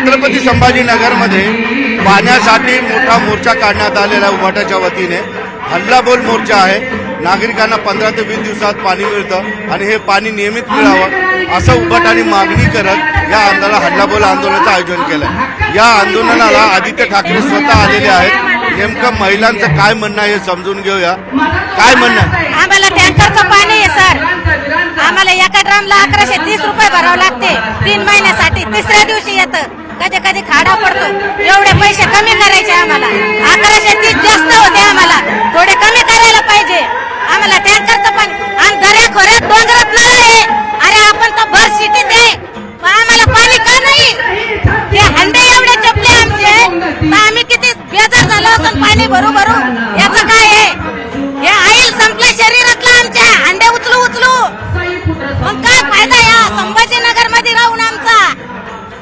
छत्रपती संभाजीनगरमध्ये पाण्यासाठी मोठा मोर्चा काढण्यात आलेला उभाटाच्या वतीने हल्लाबोल मोर्चा आहे। नागरिकांना 15 ते 20 दिवसात पाणी मिळतं आणि हे पाणी नियमित मिळावं असं उभाटाने मागणी करत या आंदोलनाला हल्लाबोल आंदोलनाचं आयोजन केलं। या आंदोलनाला आदित्य ठाकरे स्वतः आलेले आहेत। नेमकं महिलांचं काय म्हणणं आहे हे समजून घेऊया। काय म्हणणं? आम्हाला टँकरचं पाणी आहे सर, आम्हाला एका ड्रमला 1130 रुपये भरावं लागते 3 महिन्यासाठी। तिसऱ्या दिवशी येतं, कधी कधी खाडा पडतो। एवढे पैसे कमी करायचे आम्हाला, 1130 जास्त होते, आम्हाला थोडे कमी करायला पाहिजे। आम्हाला टँकरचं पाणी आणि दऱ्याखोऱ्यात डोंगरात नळ आहे। अरे आपण तर भर सिटीत आहे, आम्हाला पाणी का नाही? ते हंडे एवढे चपले आमचे, तर आम्ही किती बेजार झालो होतो पाणी भरू भरू। याचं काय आहे? हे आईल संपलं शरीरातलं आमच्या, हंडे उचलू उचलू। मग काय फायदा या संभाजीनगर मध्ये राहून आमचा?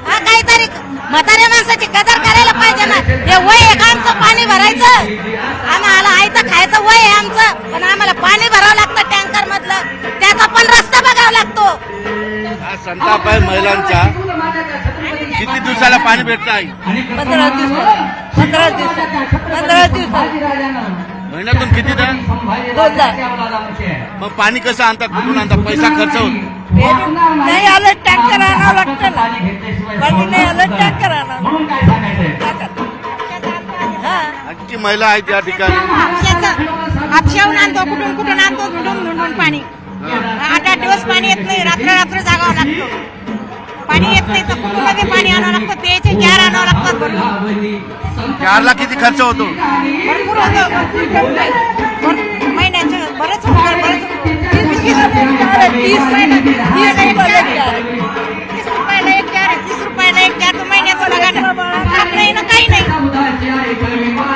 हा काहीतरी म्हाताऱ्या माणसाची कदर करायला पाहिजे ना। हे वय आहे का आमचं पाणी भरायचं? आम्हाला आयतं खायचं वय आहे आमचं, पण आम्हाला पाणी भरावं लागतं टँकर मधलं, त्याचा पण रस्ता बघावा लागतो। हा संताप आहे महिलांचा। किती दिवसाला पाणी भेटतं आई? 15 दिवस 15 दिवस 15 दिवस महिन्यातून कितीदा? 2दा। मग पाणी कसं आणतात, कुठून आणतात? पैसा खर्च होतो? नाही आलं टँकर आणावं लागतं ना, पाणी नाही आलं टँकर आणावं। आणखी महिला आहेत या ठिकाणी। हापशाहून आणतो, कुठून कुठून आणतो, धुंडून धुंडून पाणी। 8-8 दिवस पाणी येत नाही, रात्र रात्र जागावं लागतं। पाणी येत नाही तर कुठून नवी पाणी आणावं लागतं, प्यायचे जार आणावं लागतात भरून। चारला किती खर्च होतो? भरपूर होतो, महिन्याचं बरंच होतं, बरंच 30 रुपयाला एक जार, 30 रुपयाला एक जार, तर महिन्याचं बघा नाही ना, काही नाही।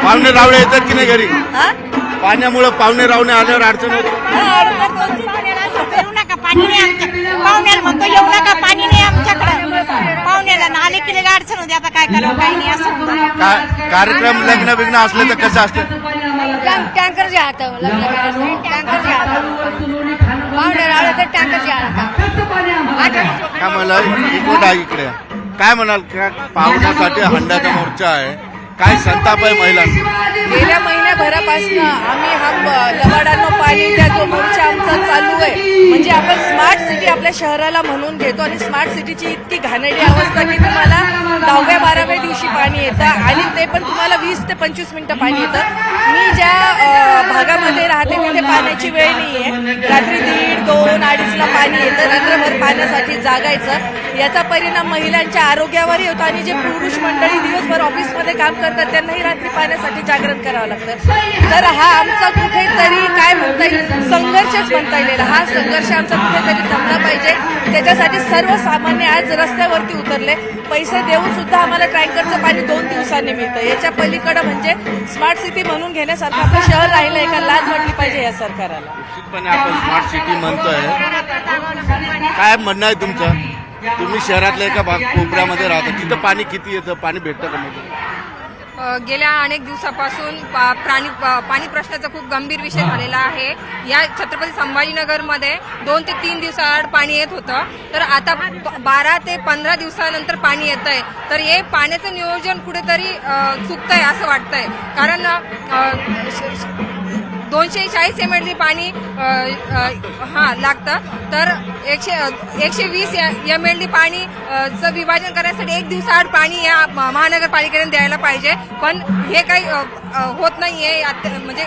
पाहुणे रावळे येतात की नाही घरी? पाण्यामुळे पाहुणे रावणे आल्यावर अडचण होते। येऊ नका पाणी नाही आमच्या पाहुण्याला म्हणतो, येऊ नका पाणी नाही आमच्याकडे। पाहुण्याला नाले किती अडचण होते, आता काय करावं काही नाही असं। कार्यक्रम लग्न बिग्न असले तर कसं असतं? टँकरच्या हातावर लग्न करायचं, टँकरच्या हातावर पाहुणे रावळे तर टँकरच्या हातात। काय म्हणाल इकडे आहे इकडे काय म्हणाल? पाहुण्यासाठी हंड्याचा मोर्चा आहे, काय संताप आहे महिलांना? गेल्या महिन्याभरापासून आम्ही हा लबाडांनो पाणी द्या जो मोर्चा आमचा चालू आहे। म्हणजे आपण स्मार्ट सिटी आपल्या शहराला म्हणून घेतो आणि स्मार्ट सिटीची इतकी घाणेरडी अवस्था की तुम्हाला 10व्या-12व्या दिवशी पाणी येतं आणि ते पण तुम्हाला 20 ते 25 मिनिटं पाणी येतं। मी ज्या भागामध्ये राहते तिथे पाण्याची वेळ नाही आहे, रात्री 1:30-2:00-2:30ला पाणी येतं, रात्रभर पाण्यासाठी जागायचं। याचा परिणाम महिलांच्या आरोग्यावरही होतो आणि जे पुरुष मंडळी दिवसभर ऑफिसमध्ये काम करतात त्यांनाही रात्री पाण्यासाठी जागरण करावं लागतं। तर हा आमचा कुठेतरी काय म्हणता येईल, संघर्षच म्हणता येईल। हा संघर्ष आमचा कुठेतरी थांबला पाहिजे। त्याच्यासाठी सर्वसामान्य आज रस्त्यावरती उतरले, पैसे देऊन सुद्धा आम्हाला टँकरचं पाणी 2 दिवसांनी मिळतं। याच्या पलीकडे म्हणजे स्मार्ट सिटी म्हणून घेण्यासारखं आपलं शहर राहिलंय का? लाज वाटली पाहिजे या सरकारला। निश्चितपणे आपण स्मार्ट सिटी म्हणतोय, काय म्हणणं आहे तुमचं? तुम्ही शहरातल्या एका भाग कोपऱ्यामध्ये राहता, तिथं पाणी किती येतं, पाणी भेटतं का? गेल्या अनेक दिवसापासून पाणी प्रश्नाचा खूप गंभीर विषय झालेला आहे। या छत्रपती संभाजीनगरमध्ये 2 ते 3 दिवसाआड पाणी येत होतं, तर आता 12 ते 15 दिवसानंतर पाणी येत आहे। तर हे पाण्याचं नियोजन कुठेतरी चुकतंय असं वाटतंय, कारण 240 ml पाणी लागतं, तर 120 ml पाणी चं विभाजन करण्यासाठी 1 दिवसाआड पाणी या महानगरपालिकेने द्यायला पाहिजे, पण हे काही होत नाहीये। म्हणजे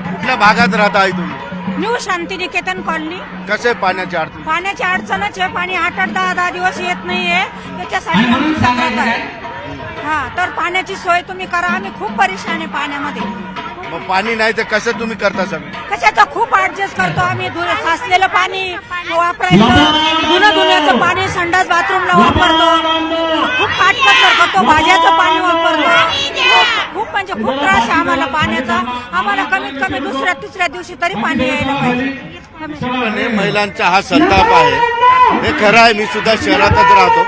कुठल्या भागात राहता आई तुम्ही? New Shantiniketan colony. कसे पाण्याची अडचण? पाण्याची अडचणच आहे, पाणी 8-10 दिवस येत नाहीये, त्याच्यासाठी आमची तक्रार आहे। हा तर पाण्याची सोय तुम्ही करा, आम्ही खूप परेशान आहे पाण्यामध्ये। मग पाणी नाही तर कसं तुम्ही करता सगळं? कशाचं खूप ऍडजस्ट करतो आम्ही, साचलेलं पाणी वापरायचं, धुण्याचं पाणी संडास बाथरूमला वापरतो, खूप काटकसर करतो, भाज्याचं पाणी वापरतो, खूप म्हणजे खूप त्रास आहे आम्हाला पाण्याचा। आम्हाला कमीत कमी 2-3 दिवशी तरी पाणी यायला पाहिजे। महिलांचा हा संताप आहे, हे खरं आहे। मी सुद्धा शहरातच राहतो,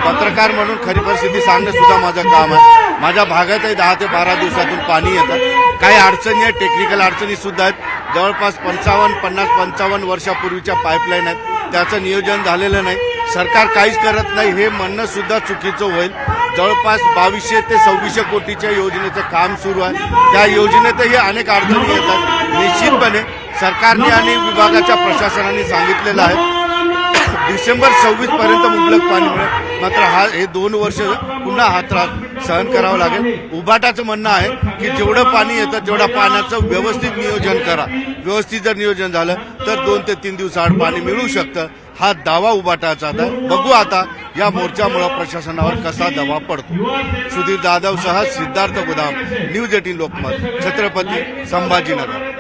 पत्रकार म्हणून खरी परिस्थिती सांगणं सुद्धा माझं काम आहे। माझ्या भागातही 10 ते 12 दिवसातून पाणी येतं। काही अडचणी आहेत, टेक्निकल अडचणी सुद्धा आहेत। जवळपास 50-55 वर्षापूर्वीच्या पाईपलाईन आहेत, त्याचं नियोजन झालेलं नाही। सरकार काहीच करत नाही हे म्हणणं सुद्धा चुकीचं होईल. जवळपास 2200 ते 2600 कोटीच्या योजनेचं काम सुरू आहे. त्या योजनेतही अनेक अडचणी येतात. निश्चितपणे सरकारने आणि विभागाच्या प्रशासनाने सांगितलेलं आहे डिसेंबर 26 पर्यंत मुबलक पाणी मिळेल. मात्र हे 2 वर्ष पुन्हा हा त्रास सहन करावा लागेल. उभाटाचं म्हणणं आहे की जेवढं पाणी येतं तेवढ्या पाण्याचं व्यवस्थित नियोजन करा. व्यवस्थित जर नियोजन झालं तर 2 ते 3 दिवसाआड पाणी मिळू शकतं. हा दावा उभाटाचा आहे. बघू आता या मोर्चामुळे प्रशासनावर कसा दबाव पडतो. सुधीर जाधव सह सिद्धार्थ गुदाम, न्यूज 18 लोकमत, छत्रपती संभाजीनगर.